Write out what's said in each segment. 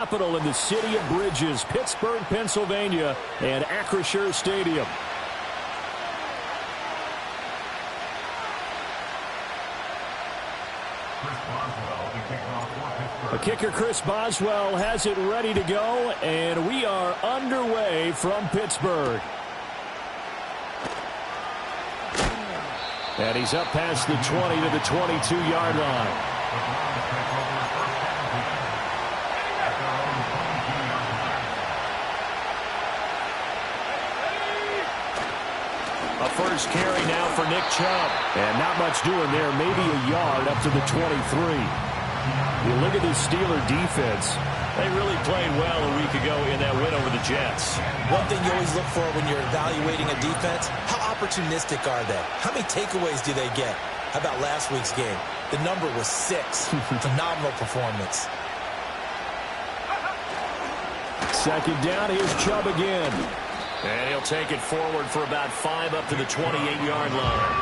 Capital in the city of Bridges, Pittsburgh, Pennsylvania, and Acrisure Stadium. The kicker, Chris Boswell, has it ready to go, and we are underway from Pittsburgh. And he's up past the 20 to the 22-yard line. A first carry now for Nick Chubb. And not much doing there, maybe a yard up to the 23. You look at this Steeler defense. They really played well a week ago in that win over the Jets. One thing you always look for when you're evaluating a defense, how opportunistic are they? How many takeaways do they get? How about last week's game? The number was 6. Phenomenal performance. Second down, here's Chubb again. And he'll take it forward for about 5 up to the 28-yard line.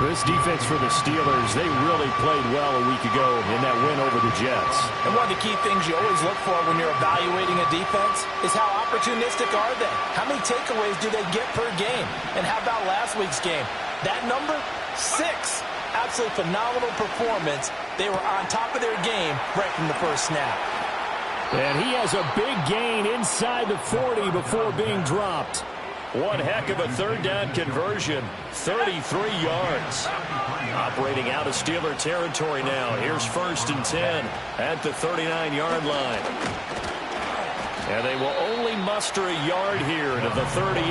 This defense for the Steelers, they really played well a week ago in that win over the Jets. And one of the key things you always look for when you're evaluating a defense is how opportunistic are they? How many takeaways do they get per game? And how about last week's game? That number, 6. Absolutely phenomenal performance. They were on top of their game right from the first snap. And he has a big gain inside the 40 before being dropped. One heck of a third down conversion. 33 yards. Operating out of Steeler territory now. Here's 1st and 10 at the 39-yard line. And they will only muster a yard here to the 38.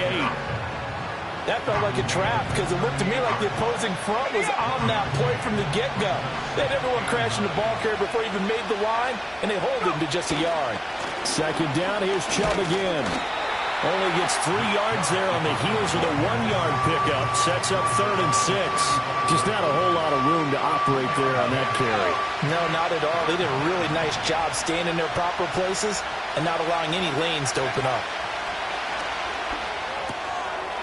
That felt like a trap because it looked to me like the opposing front was on that play from the get-go. They had everyone crashing the ball carrier before he even made the line, and they hold him to just a yard. Second down, here's Chubb again. Only gets 3 yards there on the heels of the 1-yard pickup. Sets up 3rd and 6. Just not a whole lot of room to operate there on that carry. No, not at all. They did a really nice job staying in their proper places and not allowing any lanes to open up.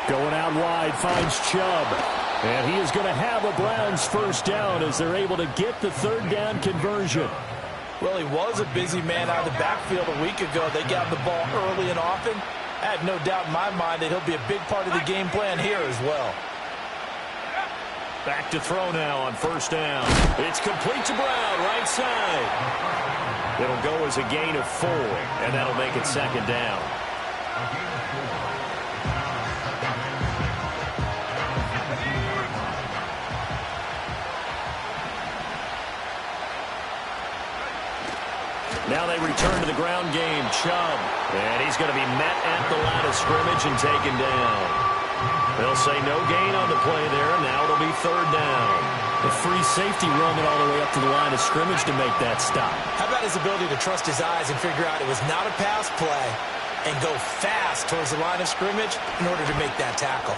Going out wide, finds Chubb. And he is going to have a Browns first down as they're able to get the third down conversion. Well, he was a busy man out of the backfield a week ago. They got the ball early and often. I had no doubt in my mind that he'll be a big part of the game plan here as well. Back to throw now on first down. It's complete to Brown, right side. It'll go as a gain of 4, and that'll make it second down. Now they return to the ground game. Chubb. And he's going to be met at the line of scrimmage and taken down. They'll say no gain on the play there. Now it'll be third down. The free safety roaming all the way up to the line of scrimmage to make that stop. How about his ability to trust his eyes and figure out it was not a pass play and go fast towards the line of scrimmage in order to make that tackle.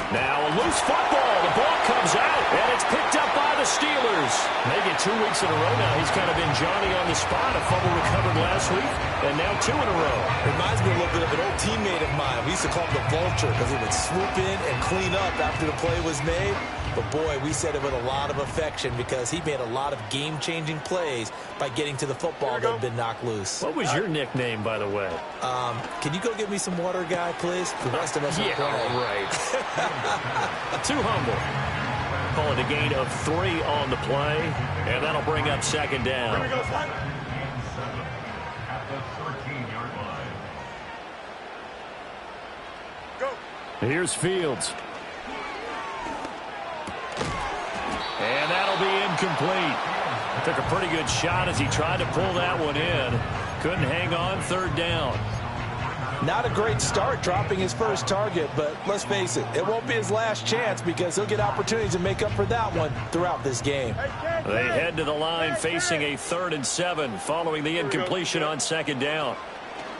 Now a loose football. The ball comes out, and it's picked up by the Steelers. Make it 2 weeks in a row now. He's kind of been Johnny on the spot. A fumble recovered last week, and now 2 in a row. Reminds me a little bit of an old teammate of mine. We used to call him the Vulture because he would swoop in and clean up after the play was made. But, boy, we said it with a lot of affection because he made a lot of game-changing plays by getting to the football that had been knocked loose. What was your nickname, by the way? Can you go get me some water, guy, please? The rest of us are all right. Too humble. Call it a gain of 3 on the play, and that'll bring up second down. Here's Fields. And that'll be incomplete. Took a pretty good shot as he tried to pull that one in. Couldn't hang on, third down. Not a great start dropping his first target, but let's face it, it won't be his last chance because he'll get opportunities to make up for that one throughout this game. They head to the line facing a 3rd and 7 following the incompletion on second down.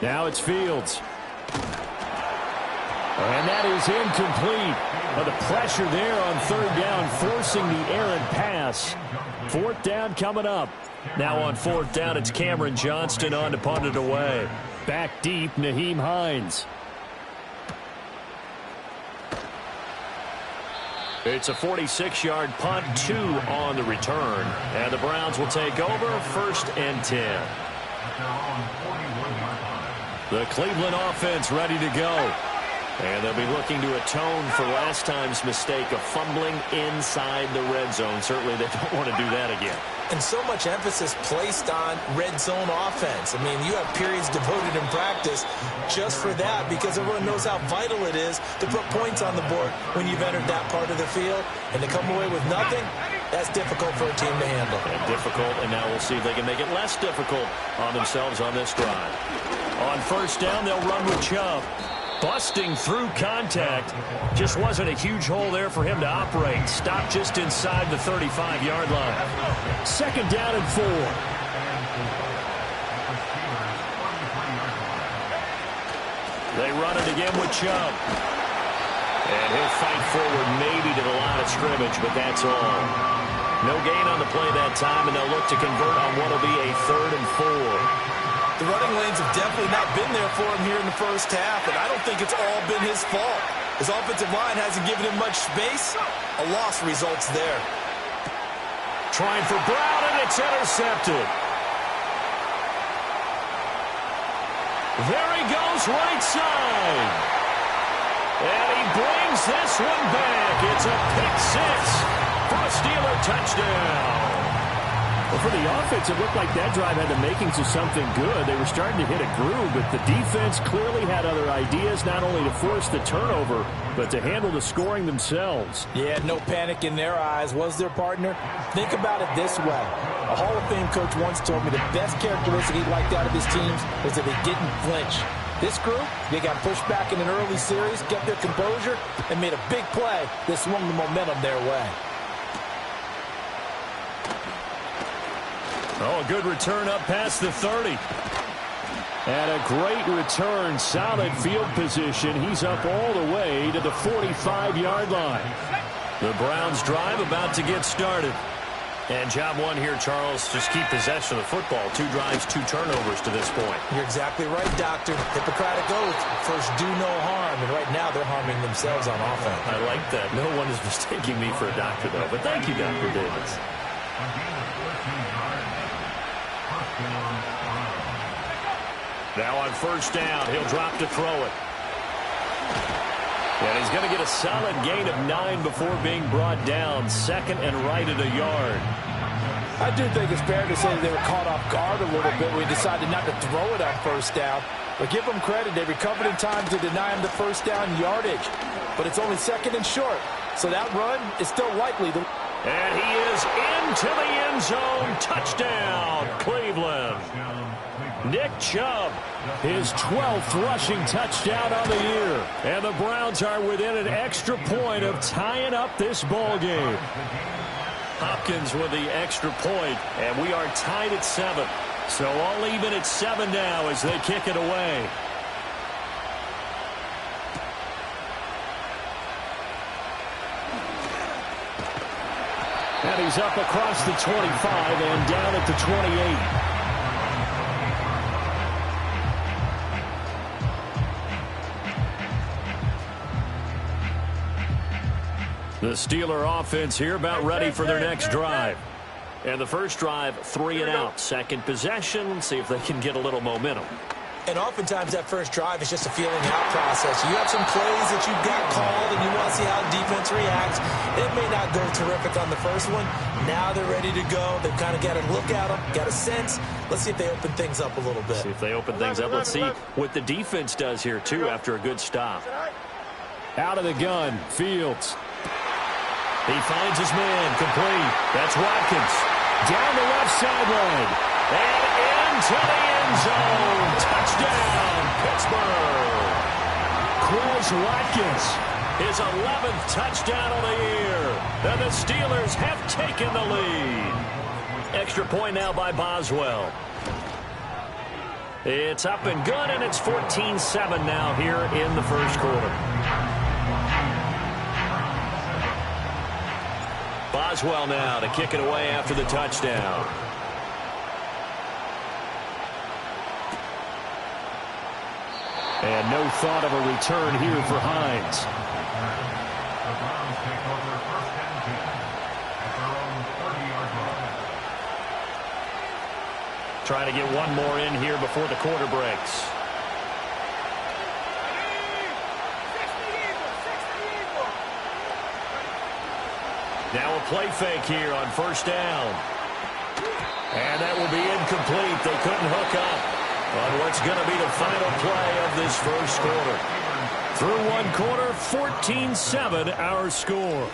Now it's Fields. And that is incomplete. But the pressure there on third down, forcing the errant pass. Fourth down coming up. Now on fourth down, it's Cameron Johnston on to punt it away. Back deep, Nyheim Hines. It's a 46-yard punt, 2 on the return. And the Browns will take over, 1st and 10. The Cleveland offense ready to go. And they'll be looking to atone for last time's mistake of fumbling inside the red zone. Certainly they don't want to do that again. And so much emphasis placed on red zone offense. I mean, you have periods devoted in practice just for that because everyone knows how vital it is to put points on the board when you've entered that part of the field. And to come away with nothing, that's difficult for a team to handle. And difficult, and now we'll see if they can make it less difficult on themselves on this drive. On first down, they'll run with Chubb. Busting through contact. Just wasn't a huge hole there for him to operate. Stopped just inside the 35-yard line. Second down and 4. They run it again with Chubb. And he'll fight forward maybe to the line of scrimmage, but that's all. No gain on the play that time, and they'll look to convert on what will be a 3rd and 4. The running lanes have definitely not been there for him here in the first half, and I don't think it's all been his fault. His offensive line hasn't given him much space. A loss results there. Trying for Brown, and it's intercepted. There he goes, right side. And he brings this one back. It's a pick 6 for a Steeler touchdown. Well, for the offense, it looked like that drive had the makings of something good. They were starting to hit a groove, but the defense clearly had other ideas, not only to force the turnover, but to handle the scoring themselves. Yeah, no panic in their eyes, was their partner? Think about it this way. A Hall of Fame coach once told me the best characteristic he liked out of his teams was that they didn't flinch. This group, they got pushed back in an early series, kept their composure, and made a big play that swung the momentum their way. Oh, a good return up past the 30. And a great return, solid field position. He's up all the way to the 45-yard line. The Browns drive about to get started. And job one here, Charles, just keep possession of the football. 2 drives, 2 turnovers to this point. You're exactly right, Doctor. Hippocratic oath. First, do no harm. And right now, they're harming themselves on offense. I like that. No one is mistaking me for a doctor, though. But thank you, Dr. Davis. Now on first down, he'll drop to throw it. And he's going to get a solid gain of 9 before being brought down. Second and right at a yard. I do think it's fair to say that they were caught off guard a little bit when we decided not to throw it on first down. But give them credit. They recovered in time to deny him the first down yardage. But it's only second and short. So that run is still likely to... And he is into the end zone. Touchdown, Cleveland. Nick Chubb, his 12th rushing touchdown on the year. And the Browns are within an extra point of tying up this ball game. Hopkins with the extra point, and we are tied at 7. So all even at 7 now as they kick it away. And he's up across the 25 and down at the 28. The Steeler offense here about ready for their next drive. And the first drive, 3 and out. Second possession, see if they can get a little momentum. And oftentimes that first drive is just a feeling out process. You have some plays that you've got called and you want to see how defense reacts. It may not go terrific on the first one. Now they're ready to go. They've kind of got to look at them, got a sense. Let's see if they open things up a little bit. See if they open things up. Let's see what the defense does here, too, after a good stop. Out of the gun, Fields. He finds his man, complete. That's Watkins. Down the left sideline. And into the end zone. Touchdown, Pittsburgh. Quez Watkins. His 11th touchdown of the year. And the Steelers have taken the lead. Extra point now by Boswell. It's up and good, and it's 14-7 now here in the first quarter. Boswell now to kick it away after the touchdown. And no thought of a return here for Hines. Trying to get one more in here before the quarter breaks. Now a play fake here on first down. And that will be incomplete. They couldn't hook up on what's going to be the final play of this first quarter. Through one quarter, 14-7 our score.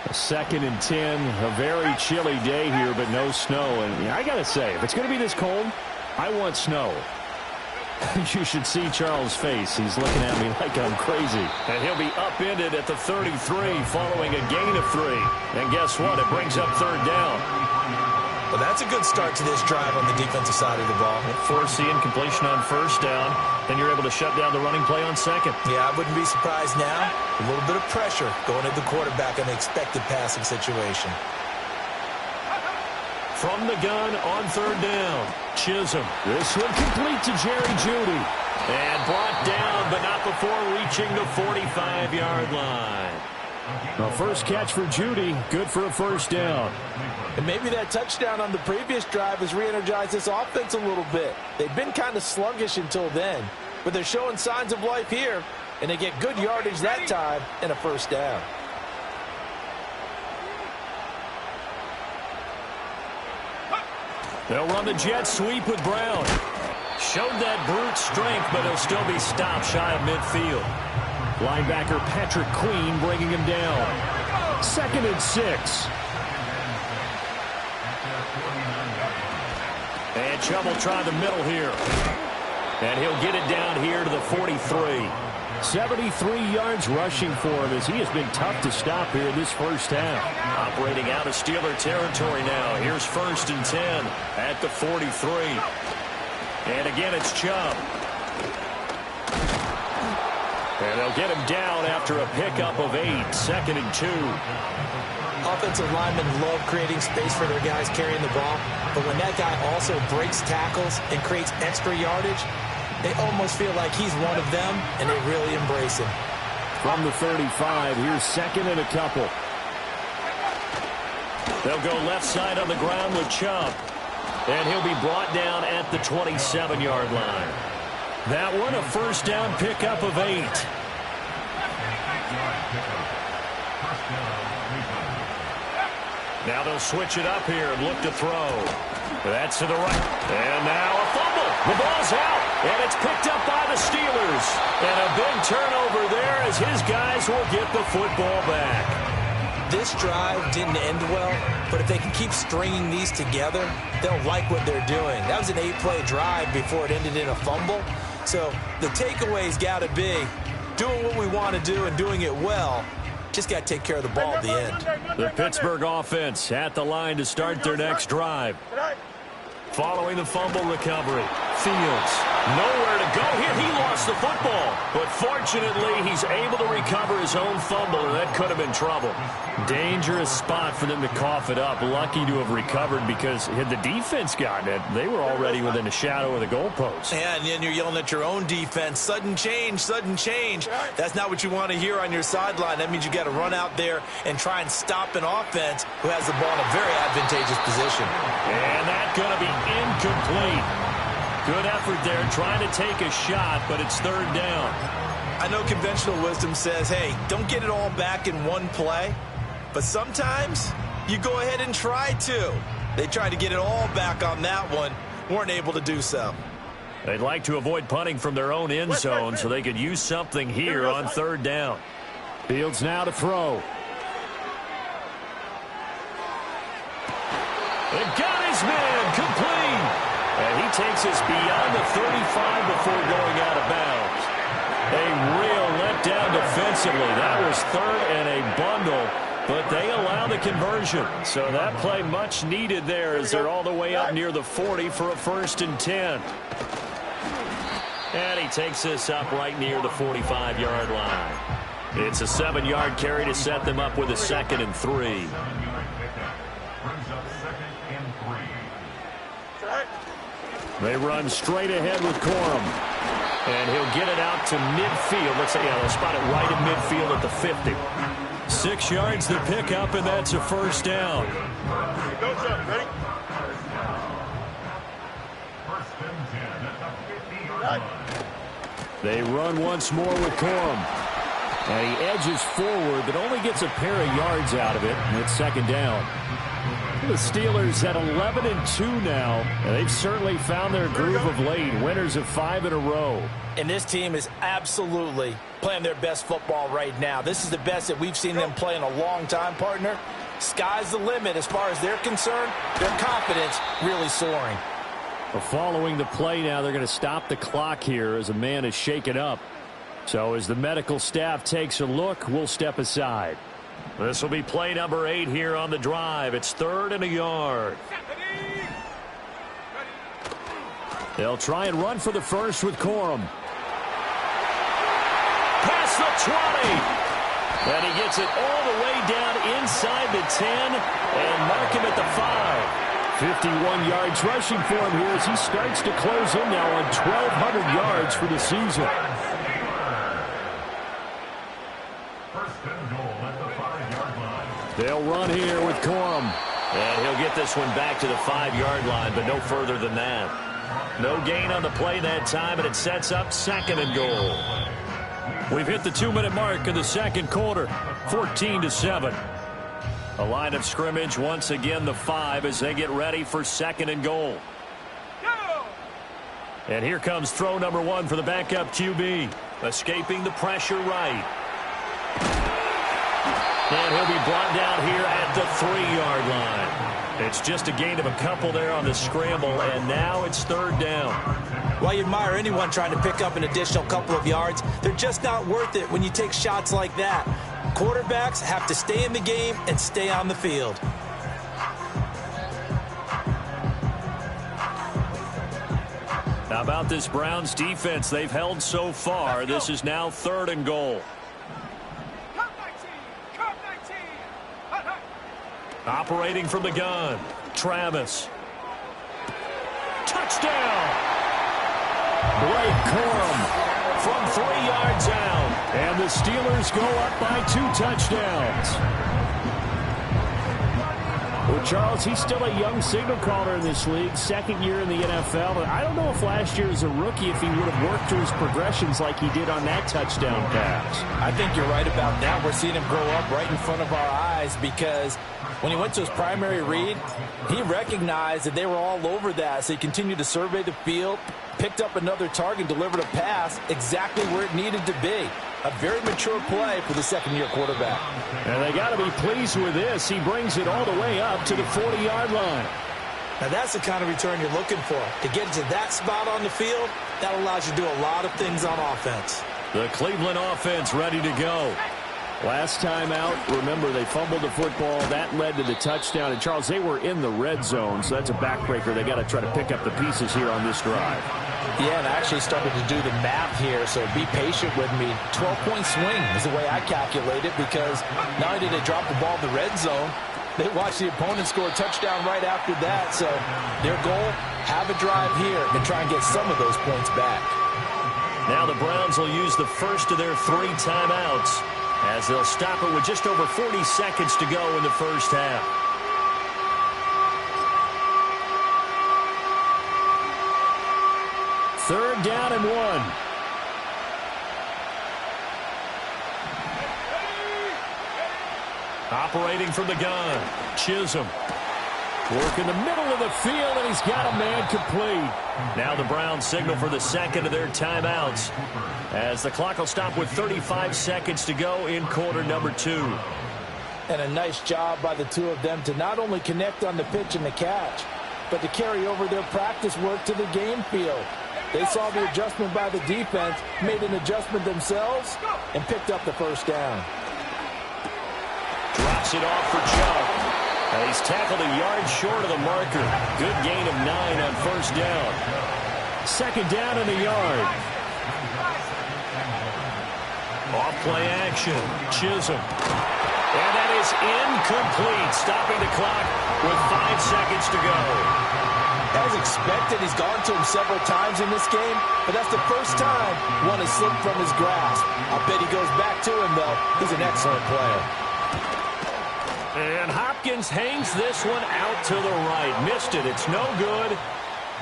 A 2nd and 10, a very chilly day here, but no snow. And I got to say, if it's going to be this cold, I want snow. You should see Charles' face. He's looking at me like I'm crazy. And he'll be upended at the 33 following a gain of 3. And guess what? It brings up third down. Well, that's a good start to this drive on the defensive side of the ball. Force the incompletion on first down. Then you're able to shut down the running play on second. Yeah, I wouldn't be surprised now. A little bit of pressure going at the quarterback in the expected passing situation. From the gun on third down, Chisholm. This one complete to Jerry Jeudy. And brought down, but not before reaching the 45-yard line. The first catch for Jeudy, good for a first down. And maybe that touchdown on the previous drive has re-energized this offense a little bit. They've been kind of sluggish until then, but they're showing signs of life here, and they get good yardage that time and a first down. They'll run the jet sweep with Brown. Showed that brute strength, but he'll still be stopped shy of midfield. Linebacker Patrick Queen bringing him down. 2nd and 6. And Chubb will try the middle here. And he'll get it down here to the 43. 73 yards rushing for him as he has been tough to stop here in this first half. Operating out of Steeler territory now. Here's 1st and 10 at the 43. And again, it's Chubb. And they'll get him down after a pickup of 8. 2nd and 2. Offensive linemen love creating space for their guys carrying the ball, but when that guy also breaks tackles and creates extra yardage, they almost feel like he's one of them, and they really embrace him. From the 35, here's 2nd and a couple. They'll go left side on the ground with Chubb, and he'll be brought down at the 27-yard line. That one, a first down pickup of 8. Now they'll switch it up here and look to throw. That's to the right. And now a fumble. The ball's out, and it's picked up by the Steelers. And a big turnover there as his guys will get the football back. This drive didn't end well, but if they can keep stringing these together, they'll like what they're doing. That was an 8-play drive before it ended in a fumble. So the takeaway's got to be doing what we want to do and doing it well. Just got to take care of the ball at the end. The Pittsburgh offense at the line to start their next drive. Following the fumble recovery, Fields nowhere to go here. He lost the football, but fortunately he's able to recover his own fumble, and that could have been trouble. Dangerous spot for them to cough it up. Lucky to have recovered, because had the defense gotten it, they were already within a shadow of the goalpost. Yeah, and then you're yelling at your own defense, sudden change, sudden change. That's not what you want to hear on your sideline. That means you got to run out there and try and stop an offense who has the ball in a very advantageous position. And that's going to be incomplete. Good effort there, trying to take a shot, but it's third down. I know conventional wisdom says, hey, don't get it all back in one play, but sometimes you go ahead and try to. They tried to get it all back on that one, weren't able to do so. They'd like to avoid punting from their own end zone so they could use something here on third down. Fields now to throw. They got his man complete. And he takes us beyond the 35 before going out of bounds. A real letdown defensively. That was third and a bundle, but they allow the conversion. So that play much needed there as they're all the way up near the 40 for a 1st and 10. And he takes this up right near the 45-yard line. It's a 7-yard carry to set them up with a 2nd and 3. They run straight ahead with Corum. And he'll get it out to midfield. Let's say, yeah, they'll spot it right in midfield at the 50. 6 yards to pick up, and that's a first down. Ready? They run once more with Corum. And he edges forward, but only gets a pair of yards out of it, and it's second down. The Steelers at 11-2 now, and they've certainly found their groove of late. Winners of 5 in a row. And this team is absolutely playing their best football right now. This is the best that we've seen them play in a long time, partner. Sky's the limit as far as they're concerned. Their confidence really soaring. Following the play now, they're going to stop the clock here as a man is shaken up. So as the medical staff takes a look, we'll step aside. This will be play number 8 here on the drive. It's 3rd and a yard. They'll try and run for the first with Corum. Past the 20. And he gets it all the way down inside the 10 and mark him at the 5. 51 yards rushing for him here as he starts to close in now on 1,200 yards for the season. They'll run here with Corum. And he'll get this one back to the 5-yard line, but no further than that. No gain on the play that time, and it sets up 2nd and goal. We've hit the 2-minute mark in the second quarter, 14-7. A line of scrimmage once again the 5 as they get ready for 2nd and goal. And here comes throw number 1 for the backup QB. Escaping the pressure right. And he'll be brought down here at the 3-yard line. It's just a gain of a couple there on the scramble, and now it's 3rd down. While you admire anyone trying to pick up an additional couple of yards, they're just not worth it when you take shots like that. Quarterbacks have to stay in the game and stay on the field. How about this Browns defense they've held so far? This is now 3rd and goal. Operating from the gun, Travis. Touchdown! Blake Corum from 3 yards out. And the Steelers go up by 2 touchdowns. Well, Charles, he's still a young signal caller in this league, 2nd year in the NFL. But I don't know if last year as a rookie if he would have worked through his progressions like he did on that touchdown pass. I think you're right about that. We're seeing him grow up right in front of our eyes because when he went to his primary read, he recognized that they were all over that. So he continued to survey the field, picked up another target, delivered a pass exactly where it needed to be. A very mature play for the 2nd-year quarterback. And they got to be pleased with this. He brings it all the way up to the 40-yard line. Now that's the kind of return you're looking for. To get to that spot on the field, that allows you to do a lot of things on offense. The Cleveland offense ready to go. Last time out, remember, they fumbled the football. That led to the touchdown. And, Charles, they were in the red zone, so that's a backbreaker. They got to try to pick up the pieces here on this drive. Yeah, and I actually started to do the math here, so be patient with me. 12-point swing is the way I calculate it because not only did they drop the ball in the red zone, they watched the opponent score a touchdown right after that. So their goal, have a drive here and try and get some of those points back. Now the Browns will use the first of their 3 timeouts as they'll stop it with just over 40 seconds to go in the first half. Third down and 1. Operating from the gun, Chisholm. Work in the middle of the field, and he's got a man complete. Now the Browns signal for the second of their timeouts as the clock will stop with 35 seconds to go in quarter number 2. And a nice job by the two of them to not only connect on the pitch and the catch, but to carry over their practice work to the game field. They saw the adjustment by the defense, made an adjustment themselves, and picked up the first down. Drops it off for Chubb. And he's tackled a yard short of the marker. Good gain of 9 on first down. Second down and a yard. Off play action. Chisholm. And that is incomplete. Stopping the clock with 5 seconds to go. As expected, he's gone to him several times in this game, but that's the first time one has slipped from his grasp. I bet he goes back to him, though. He's an excellent player. And Hopkins hangs this one out to the right. Missed it. It's no good.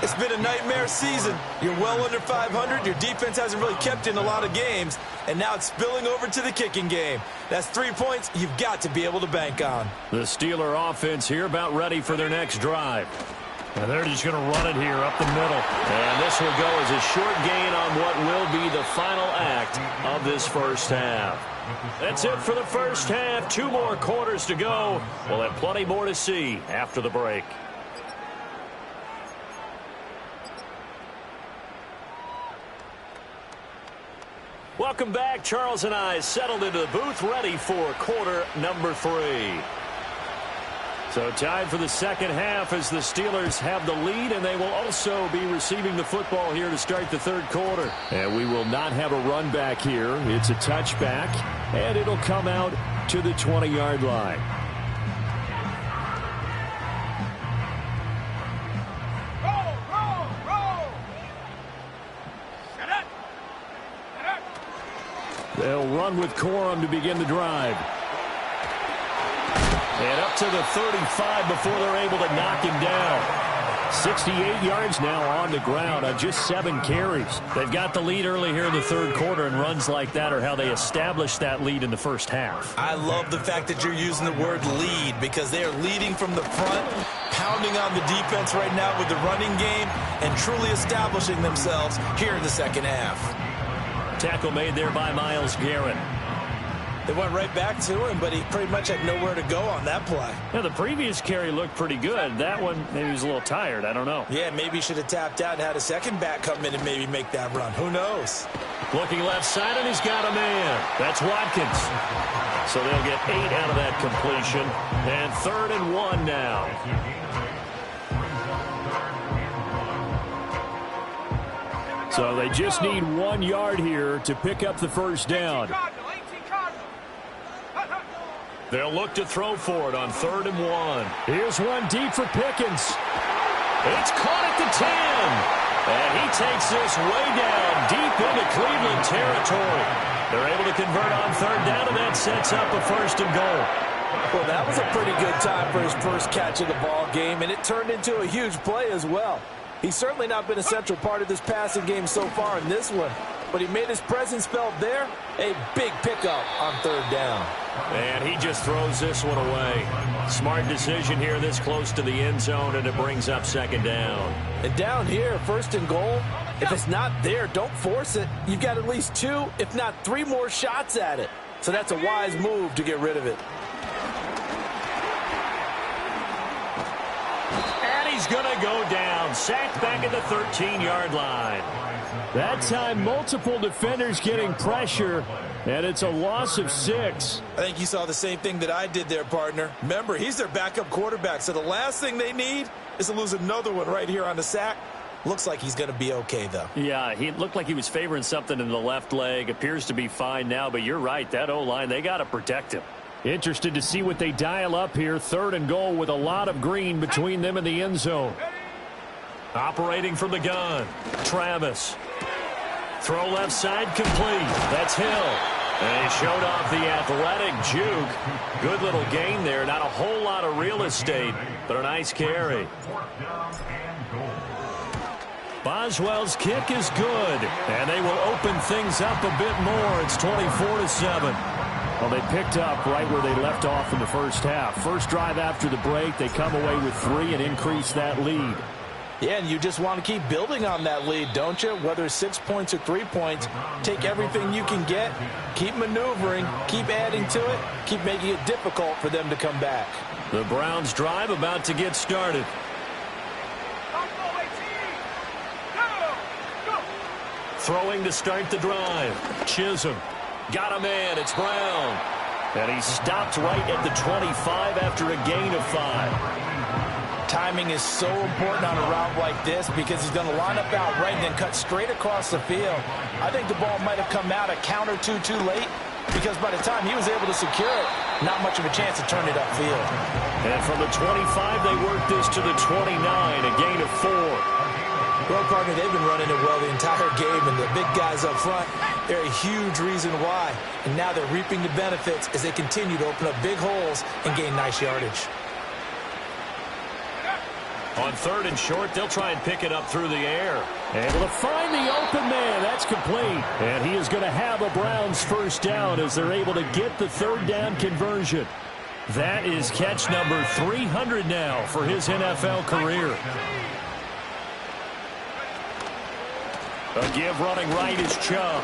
It's been a nightmare season. You're well under 500. Your defense hasn't really kept in a lot of games, and now it's spilling over to the kicking game. That's 3 points you've got to be able to bank on. The Steeler offense here about ready for their next drive. And they're just going to run it here up the middle. And this will go as a short gain on what will be the final act of this first half. That's it for the first half. 2 more quarters to go. We'll have plenty more to see after the break. Welcome back. Charles and I settled into the booth ready for quarter number 3. So time for the second half as the Steelers have the lead, and they will also be receiving the football here to start the third quarter. And we will not have a run back here. It's a touchback, and it'll come out to the 20-yard line. They'll run with Corum to begin the drive. And up to the 35 before they're able to knock him down. 68 yards now on the ground on just 7 carries. They've got the lead early here in the third quarter, and runs like that are how they established that lead in the first half. I love the fact that you're using the word lead, because they are leading from the front, pounding on the defense right now with the running game, and truly establishing themselves here in the second half. Tackle made there by Myles Garrett. They went right back to him, but he pretty much had nowhere to go on that play. Yeah, the previous carry looked pretty good. That one, maybe he was a little tired. I don't know. Yeah, maybe he should have tapped out and had a second back come in and maybe make that run. Who knows? Looking left side, and he's got a man. That's Watkins. So they'll get 8 out of that completion. And 3rd and 1 now. So they just need 1 yard here to pick up the first down. They'll look to throw for it on 3rd and 1. Here's one deep for Pickens. It's caught at the 10. And he takes this way down deep into Cleveland territory. They're able to convert on 3rd down, and that sets up a 1st and goal. Well, that was a pretty good time for his first catch of the ball game, and it turned into a huge play as well. He's certainly not been a central part of this passing game so far in this one, but he made his presence felt there. A big pickup on 3rd down. And he just throws this one away. Smart decision here this close to the end zone, and it brings up 2nd down. And down here, 1st and goal, if it's not there, don't force it. You've got at least 2, if not 3 more shots at it. So that's a wise move to get rid of it. And he's going to go down. Sacked back at the 13-yard line. That time, multiple defenders getting pressure, and it's a loss of 6. I think you saw the same thing that I did there, partner. Remember, he's their backup quarterback, so the last thing they need is to lose another one right here on the sack. Looks like he's going to be okay, though. Yeah, he looked like he was favoring something in the left leg. Appears to be fine now, but you're right. That O-line, they got to protect him. Interested to see what they dial up here. 3rd and goal with a lot of green between them and the end zone. Operating from the gun, Travis. Throw left side complete. That's Hill. And he showed off the athletic juke. Good little gain there. Not a whole lot of real estate, but a nice carry. Boswell's kick is good. And they will open things up a bit more. It's 24-7. Well, they picked up right where they left off in the first half. First drive after the break, they come away with 3 and increase that lead. Yeah, and you just want to keep building on that lead, don't you? Whether it's 6 points or 3 points, take everything you can get, keep maneuvering, keep adding to it, keep making it difficult for them to come back. The Browns drive about to get started. Throwing to start the drive. Chisholm. Got a man. It's Brown. And he stopped right at the 25 after a gain of 5. Timing is so important on a route like this because he's going to line up out right and then cut straight across the field. I think the ball might have come out a count or two too late because by the time he was able to secure it, not much of a chance to turn it upfield. And from the 25, they work this to the 29, a gain of 4. Well, partner, they've been running it well the entire game, and the big guys up front, they're a huge reason why. And now they're reaping the benefits as they continue to open up big holes and gain nice yardage. On 3rd and short, they'll try and pick it up through the air. Able to find the open man. That's complete. And he is going to have a Browns first down as they're able to get the 3rd down conversion. That is catch number 300 now for his NFL career. A give running right is Chubb.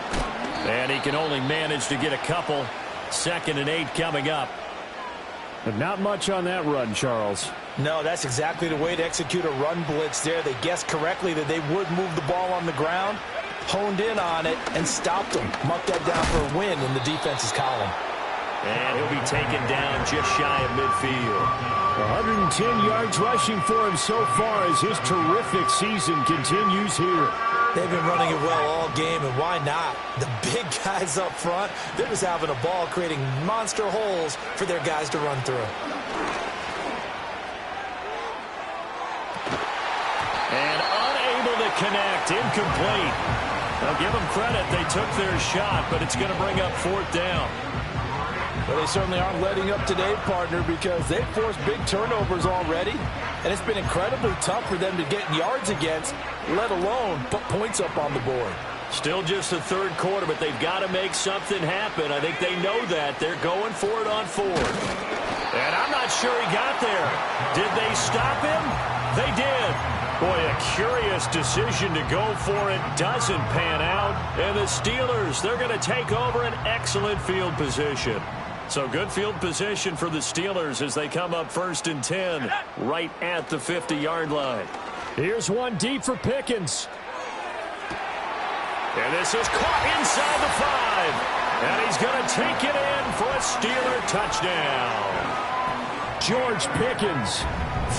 And he can only manage to get a couple. 2nd and 8 coming up. But not much on that run, Charles. No, that's exactly the way to execute a run blitz there. They guessed correctly that they would move the ball on the ground, honed in on it, and stopped them. Marked that down for a win in the defense's column. And he'll be taken down just shy of midfield. 110 yards rushing for him so far as his terrific season continues here. They've been running it well all game, and why not? The big guys up front, they're just having a ball, creating monster holes for their guys to run through. And unable to connect, incomplete. Now give them credit, they took their shot, but it's going to bring up 4th down. Well, they certainly aren't letting up today, partner, because they've forced big turnovers already. And it's been incredibly tough for them to get yards against, let alone put points up on the board. Still just the 3rd quarter, but they've got to make something happen. I think they know that. They're going for it on 4th. And I'm not sure he got there. Did they stop him? They did. Boy, a curious decision to go for it. Doesn't pan out. And the Steelers, they're going to take over an excellent field position. So good field position for the Steelers as they come up 1st and 10 right at the 50-yard line. Here's one deep for Pickens. And this is caught inside the 5. And he's going to take it in for a Steeler touchdown. George Pickens,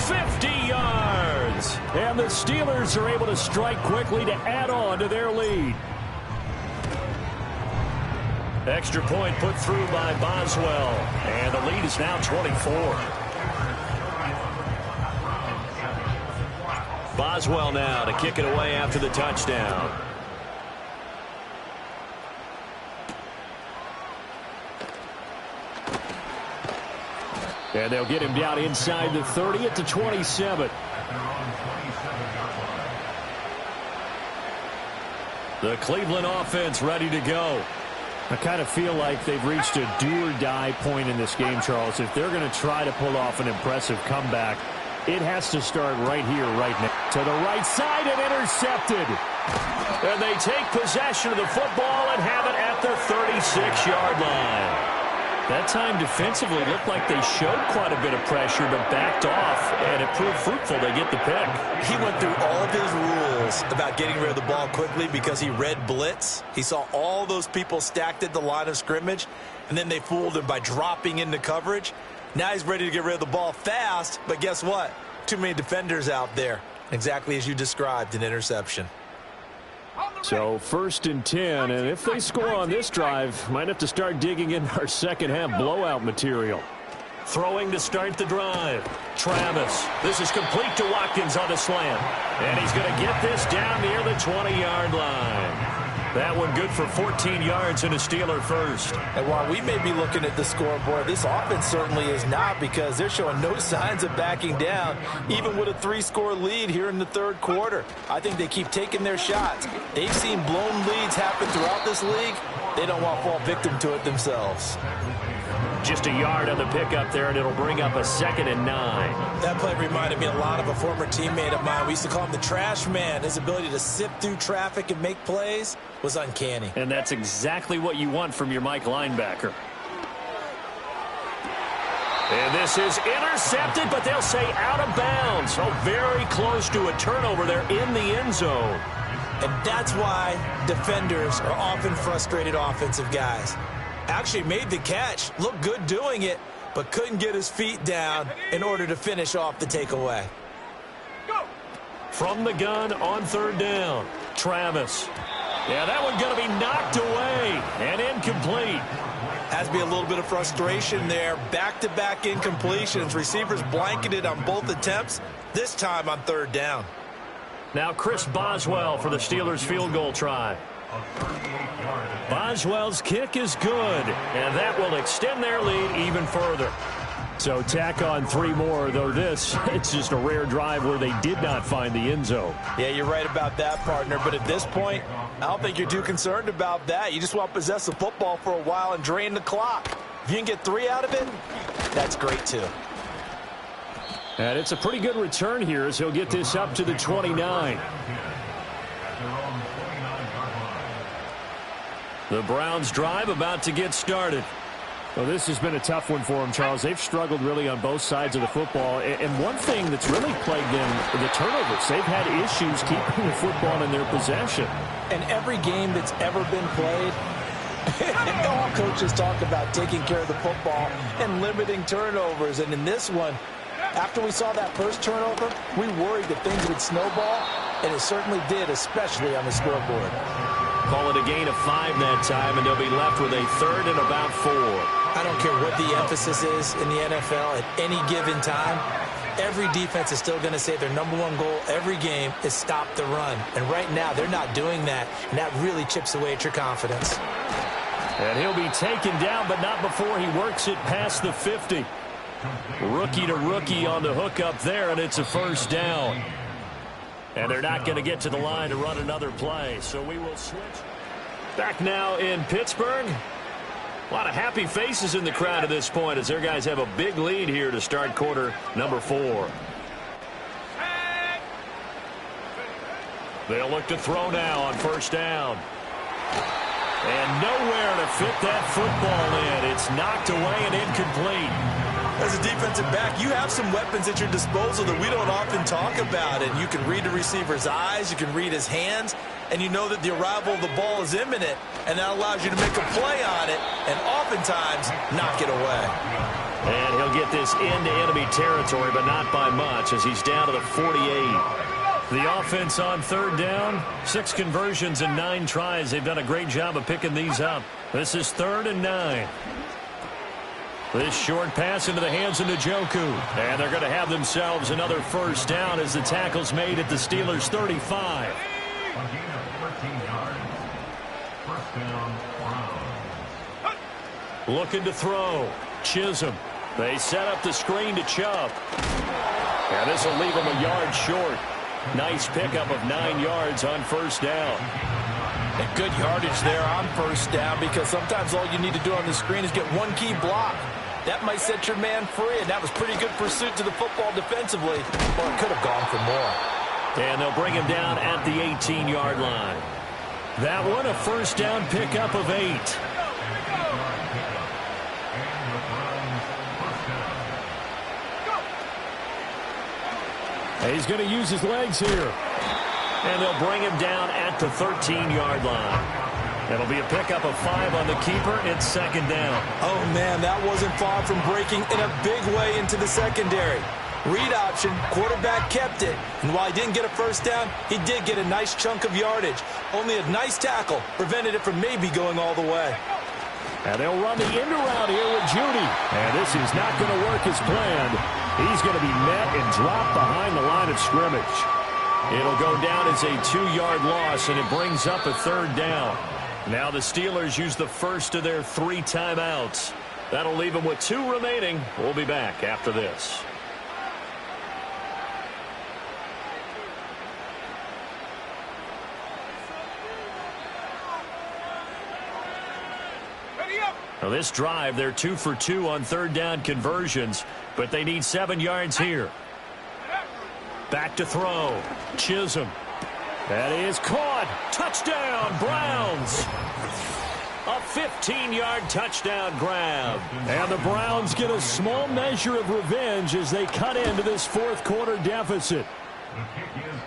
50 yards. And the Steelers are able to strike quickly to add on to their lead. Extra point put through by Boswell. And the lead is now 24. Boswell now to kick it away after the touchdown. And they'll get him down inside the 30 at the 27. The Cleveland offense ready to go. I kind of feel like they've reached a do-or-die point in this game, Charles. If they're going to try to pull off an impressive comeback, it has to start right here, right now. To the right side and intercepted. And they take possession of the football and have it at the 36-yard line. That time defensively looked like they showed quite a bit of pressure but backed off, and it proved fruitful. They get the pick. He went through all of his rules about getting rid of the ball quickly because he read blitz. He saw all those people stacked at the line of scrimmage, and then they fooled him by dropping into coverage. Now he's ready to get rid of the ball fast, but guess what? Too many defenders out there. Exactly as you described, an interception. So 1st and 10, and if they score on this drive, might have to start digging in our second-half blowout material. Throwing to start the drive. Travis. This is complete to Watkins on a slant. And he's going to get this down near the 20-yard line. That one good for 14 yards and a Steeler first. And while we may be looking at the scoreboard, this offense certainly is not, because they're showing no signs of backing down, even with a 3-score lead here in the 3rd quarter. I think they keep taking their shots. They've seen blown leads happen throughout this league. They don't want to fall victim to it themselves. Just a yard on the pickup there, and it'll bring up a 2nd and 9. That play reminded me a lot of a former teammate of mine. We used to call him the trash man. His ability to sift through traffic and make plays was uncanny. And that's exactly what you want from your Mike linebacker. And this is intercepted, but they'll say out of bounds. So very close to a turnover there in the end zone. And that's why defenders are often frustrated offensive guys. Actually made the catch, looked good doing it, but couldn't get his feet down in order to finish off the takeaway. From the gun on 3rd down, Travis. Yeah, that one going to be knocked away and incomplete. Had has to be a little bit of frustration there. Back-to-back incompletions. Receivers blanketed on both attempts, this time on third down. Now Chris Boswell for the Steelers field goal try. Boswell's kick is good, and that will extend their lead even further. So tack on 3 more, though this, it's just a rare drive where they did not find the end zone. Yeah, you're right about that, partner. But at this point, I don't think you're too concerned about that. You just want to possess the football for a while and drain the clock. If you can get 3 out of it, that's great too. And it's a pretty good return here as he'll get this up to the 29. The Browns drive about to get started. Well, this has been a tough one for them, Charles. They've struggled really on both sides of the football. And one thing that's really plagued them, the turnovers. They've had issues keeping the football in their possession. And every game that's ever been played, all coaches talk about taking care of the football and limiting turnovers. And in this one, after we saw that first turnover, we worried that things would snowball, and it certainly did, especially on the scoreboard. Call it a gain of 5 that time, and they'll be left with a 3rd and about 4. I don't care what the emphasis is in the NFL at any given time. Every defense is still going to say their #1 goal every game is stop the run. And right now, they're not doing that, and that really chips away at your confidence. And he'll be taken down, but not before he works it past the 50. Rookie to rookie on the hook up there, and it's a 1st down. And they're not going to get to the line to run another play, so we will switch. Back now in Pittsburgh. A lot of happy faces in the crowd at this point as their guys have a big lead here to start quarter number 4. They'll look to throw now on 1st down. And nowhere to fit that football in. It's knocked away and incomplete. As a defensive back, you have some weapons at your disposal that we don't often talk about. And you can read the receiver's eyes, you can read his hands, and you know that the arrival of the ball is imminent, and that allows you to make a play on it and oftentimes knock it away. And he'll get this into enemy territory, but not by much as he's down to the 48. The offense on 3rd down, 6 conversions and 9 tries. They've done a great job of picking these up. This is 3rd and 9. This short pass into the hands of Njoku. And they're going to have themselves another 1st down as the tackle's made at the Steelers' 35. Looking to throw. Chisholm. They set up the screen to Chubb. And this will leave him a yard short. Nice pickup of 9 yards on 1st down. And good yardage there on 1st down, because sometimes all you need to do on the screen is get one key block. That might set your man free, and that was pretty good pursuit to the football defensively, or it could have gone for more. And they'll bring him down at the 18-yard line. That one, a 1st down pickup of 8. He's going to use his legs here. And they'll bring him down at the 13-yard line. It'll be a pickup of 5 on the keeper. It's 2nd down. Oh, man, that wasn't far from breaking in a big way into the secondary. Read option, quarterback kept it. And while he didn't get a 1st down, he did get a nice chunk of yardage. Only a nice tackle prevented it from maybe going all the way. And they'll run the end around here with Judy. And this is not going to work as planned. He's going to be met and dropped behind the line of scrimmage. It'll go down as a 2-yard loss, and it brings up a 3rd down. Now the Steelers use the first of their 3 timeouts. That'll leave them with 2 remaining. We'll be back after this. Now this drive, they're 2 for 2 on 3rd down conversions, but they need 7 yards here. Back to throw. Chisholm. That is caught. Touchdown, Browns. A 15-yard touchdown grab. And the Browns get a small measure of revenge as they cut into this 4th quarter deficit.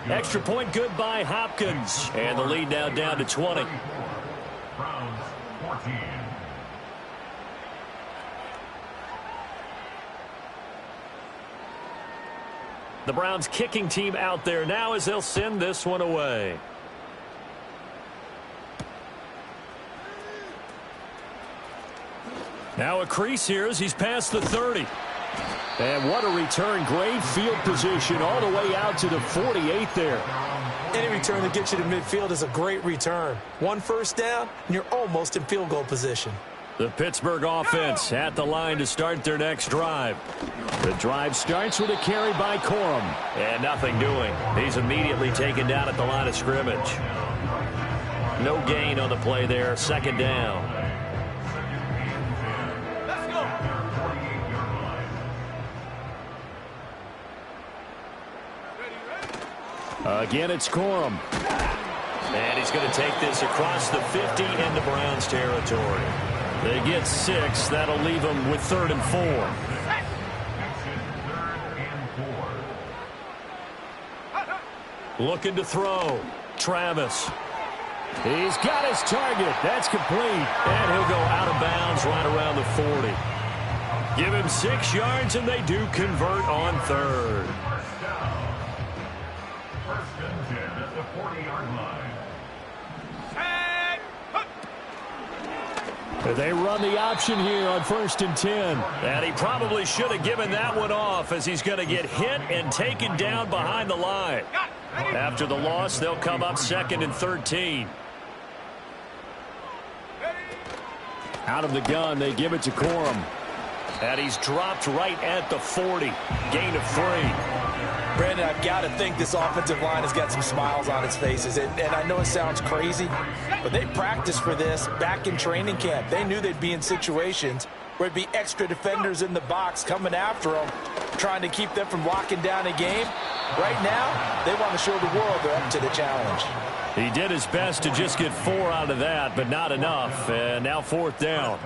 Extra point good by Hopkins. And the lead now down to 20. Browns 14. The Browns kicking team out there now as they'll send this one away. Now a crease here as he's past the 30. And what a return. Great field position all the way out to the 48 there. Any return that gets you to midfield is a great return. 1 first down, and you're almost in field goal position. The Pittsburgh offense at the line to start their next drive. The drive starts with a carry by Corum. And nothing doing. He's immediately taken down at the line of scrimmage. No gain on the play there. 2nd down. Again, it's Corum. And he's going to take this across the 50 into Browns territory. They get 6. That'll leave them with 3rd and 4. Looking to throw. Travis. He's got his target. That's complete. And he'll go out of bounds right around the 40. Give him 6 yards, and they do convert on 3rd. They run the option here on 1st and 10. And he probably should have given that one off as he's going to get hit and taken down behind the line. After the loss, they'll come up 2nd and 13. Out of the gun, they give it to Corum. And he's dropped right at the 40. Gain of 3. Brandon, I've got to think this offensive line has got some smiles on its faces. And I know it sounds crazy, but they practiced for this back in training camp. They knew they'd be in situations where it'd be extra defenders in the box coming after them, trying to keep them from locking down a game. Right now, they want to show the world they're up to the challenge. He did his best to just get 4 out of that, but not enough. And now 4th down.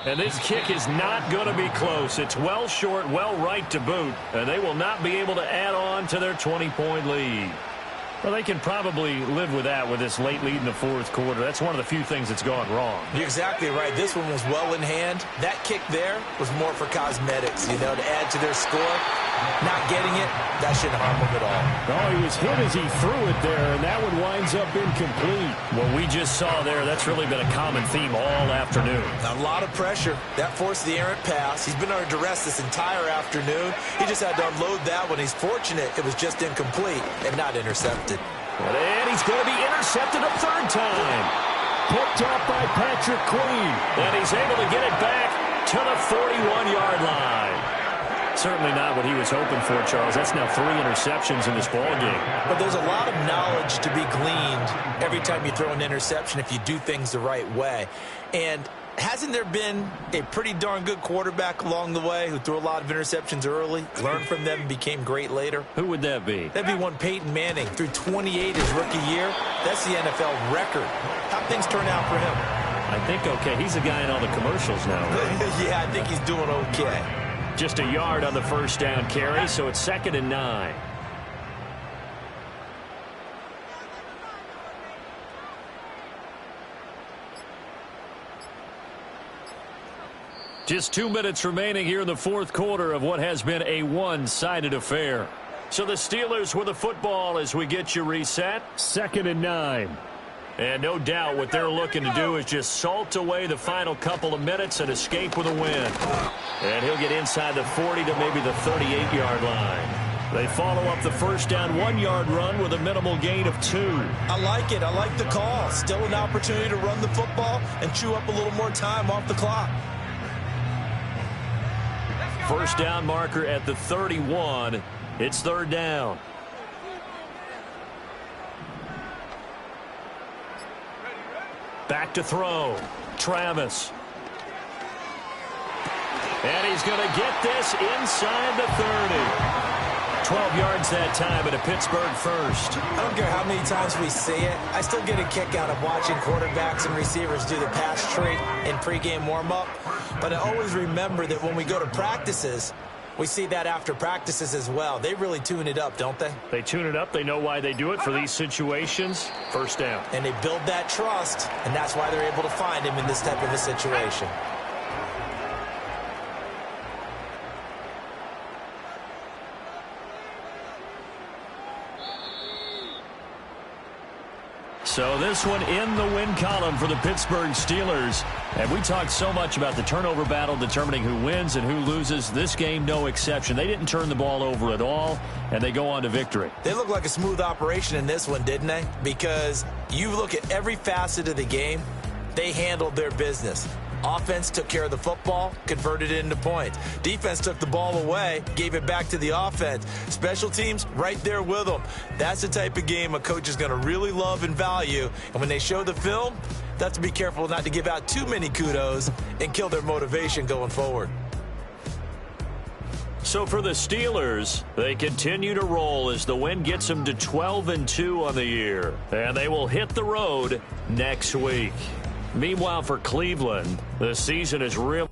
And this kick is not going to be close. It's well short, well right to boot. And they will not be able to add on to their 20-point lead. Well, they can probably live with that with this late lead in the 4th quarter. That's one of the few things that's gone wrong. You're exactly right. This one was well in hand. That kick there was more for cosmetics, to add to their score. Not getting it, that shouldn't harm them at all. Oh, he was hit as he threw it there, and that one winds up incomplete. What we just saw there, that's really been a common theme all afternoon. A lot of pressure. That forced the errant pass. He's been under duress this entire afternoon. He just had to unload that one. He's fortunate it was just incomplete and not intercepted. And he's going to be intercepted a 3rd time. Picked up by Patrick Queen. And he's able to get it back to the 41-yard line. Certainly not what he was hoping for, Charles. That's now 3 interceptions in this ballgame. But there's a lot of knowledge to be gleaned every time you throw an interception if you do things the right way. And hasn't there been a pretty darn good quarterback along the way who threw a lot of interceptions early, learned from them, and became great later? Who would that be? That'd be one Peyton Manning. Threw 28 his rookie year. That's the NFL record. How'd things turn out for him? I think okay. He's a guy in all the commercials now, right? Yeah, I think he's doing okay. Just a yard on the 1st down carry, so it's 2nd and 9. Just 2 minutes remaining here in the 4th quarter of what has been a one-sided affair. So the Steelers with the football as we get you reset. 2nd and 9. And no doubt what they're looking to do is just salt away the final couple of minutes and escape with a win. And he'll get inside the 40 to maybe the 38-yard line. They follow up the 1st down 1-yard run with a minimal gain of 2. I like it. I like the call. Still an opportunity to run the football and chew up a little more time off the clock. 1st down marker at the 31. It's 3rd down. Back to throw. Travis. And he's going to get this inside the 30. 12 yards that time at a Pittsburgh 1st. I don't care how many times we see it. I still get a kick out of watching quarterbacks and receivers do the pass tree in pregame warm-up. But I always remember that when we go to practices, we see that after practices as well. They really tune it up, don't they? They tune it up. They know why they do it for these situations. 1st down. And they build that trust, and that's why they're able to find him in this type of a situation. So this one in the win column for the Pittsburgh Steelers. And we talked so much about the turnover battle determining who wins and who loses. This game, no exception. They didn't turn the ball over at all, and they go on to victory. They look like a smooth operation in this one, didn't they? Because you look at every facet of the game, they handled their business. Offense took care of the football, converted it into points. Defense took the ball away, gave it back to the offense. Special teams right there with them. That's the type of game a coach is going to really love and value. And when they show the film, they have to be careful not to give out too many kudos and kill their motivation going forward. So for the Steelers, they continue to roll as the win gets them to 12-2 on the year. And they will hit the road next week. Meanwhile, for Cleveland, the season is real.